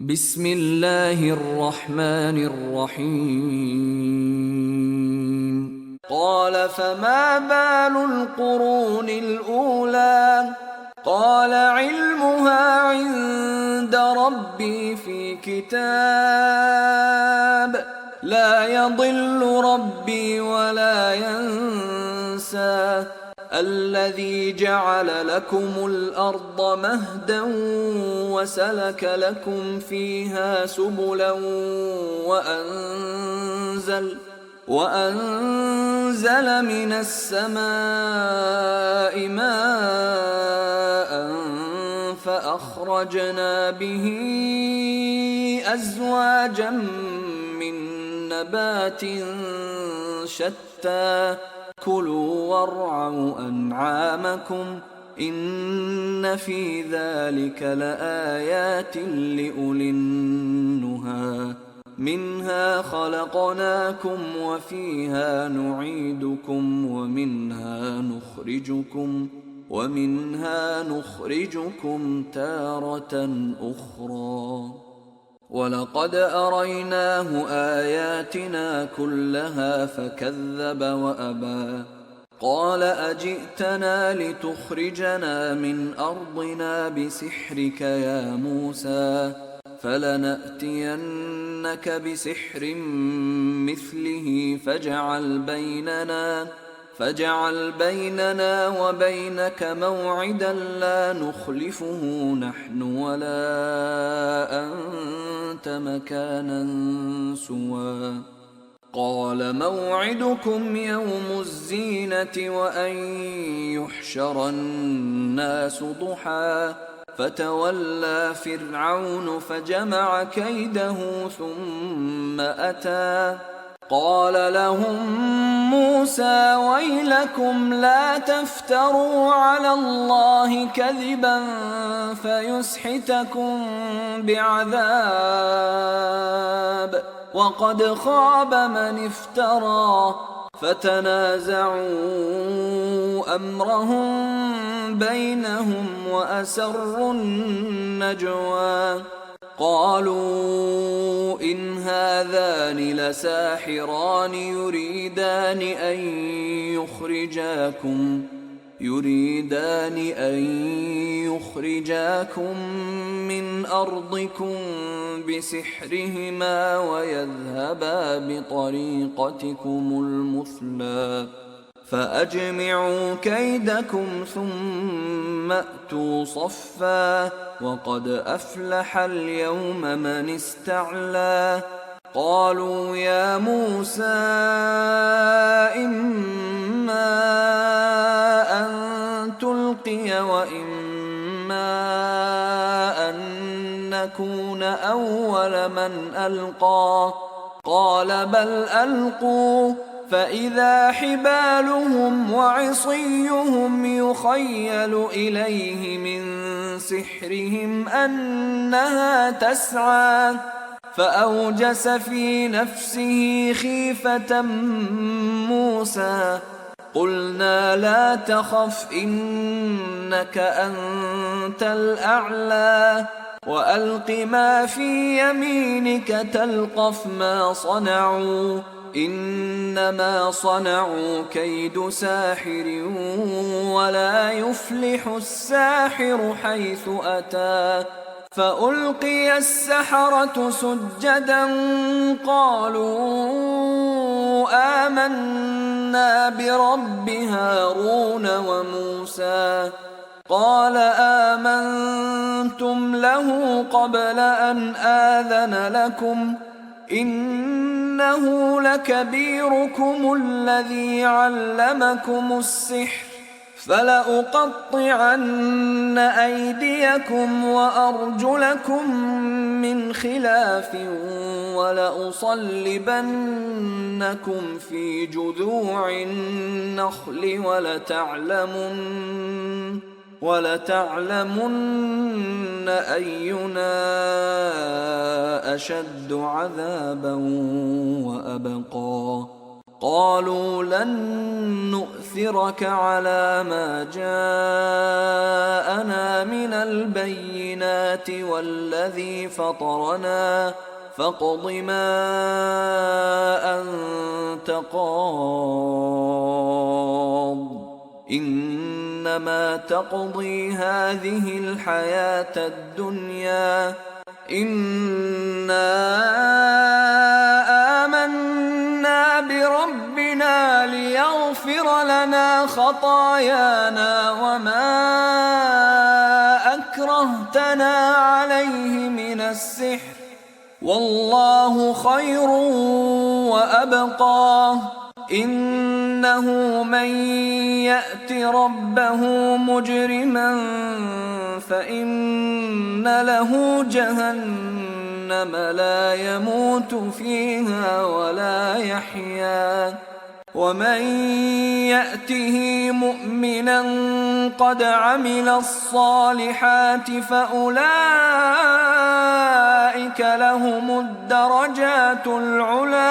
بسم الله الرحمن الرحيم. قال فما بال القرون الأولى قال علمها عند ربي في كتاب لا يضل ربي ولا ينسى الذي جعل لكم الأرض مهدا وسلك لكم فيها سبلا وأنزل من السماء ماء فأخرجنا به أزواجا من نبات شتى كلوا وارعوا أنعامكم إن في ذلك لآيات لأولي النهى منها خلقناكم وفيها نعيدكم ومنها نخرجكم تارة أخرى ولقد أريناه آياتنا كلها فكذب وأبى قال أجئتنا لتخرجنا من أرضنا بسحرك يا موسى فلنأتينك بسحر مثله فاجعل بيننا وبينك موعدا لا نخلفه نحن ولا أنت مكانا سوى قال موعدكم يوم الزينة وأن يحشر الناس ضحى فتولى فرعون فجمع كيده ثم أتى قال لهم موسى ويلكم لا تفتروا على الله كذبا فيسحتكم بعذاب وقد خاب من افترى فتنازعوا أمرهم بينهم وأسروا النجوى قالوا إن هذان لساحران يريدان أن يخرجاكم من أرضكم بسحرهما ويذهبا بطريقتكم المثلى فأجمعوا كيدكم ثم أتوا صفا وقد أفلح اليوم من استعلى قالوا يا موسى إما أن تلقي وإما أن نكون أول من ألقى قال بل ألقوا فإذا حبالهم وعصيهم يخيل إليه من سحرهم أنها تسعى فأوجس في نفسه خيفة موسى قلنا لا تخف إنك أنت الأعلى وألق ما في يمينك تلقف ما صنعوا إنما صنعوا كيد ساحر ولا يفلح الساحر حيث أتى فألقي السحرة سجدا قالوا آمنا برب هارون وموسى قال آمنتم له قبل أن آذن لكم إنه لكبيركم الذي علمكم السحر فلأقطعن أيديكم وأرجلكم من خلاف ولأصلبنكم في جذوع النخل ولتعلمن أينا أشد عذابا وأبقى قالوا لن نؤثرك على ما جاءنا من البينات والذي فطرنا فاقض ما أنت قاض إنما تقضي هذه الحياة الدنيا إنا آمنا بربنا ليغفر لنا خطايانا وما أكرهتنا عليه من السحر والله خير وأبقى إنه من يأت ربه مجرما فإن له جهنم لا يموت فيها ولا يحيا ومن يأته مؤمنا قد عمل الصالحات فأولئك لهم الدرجات العلى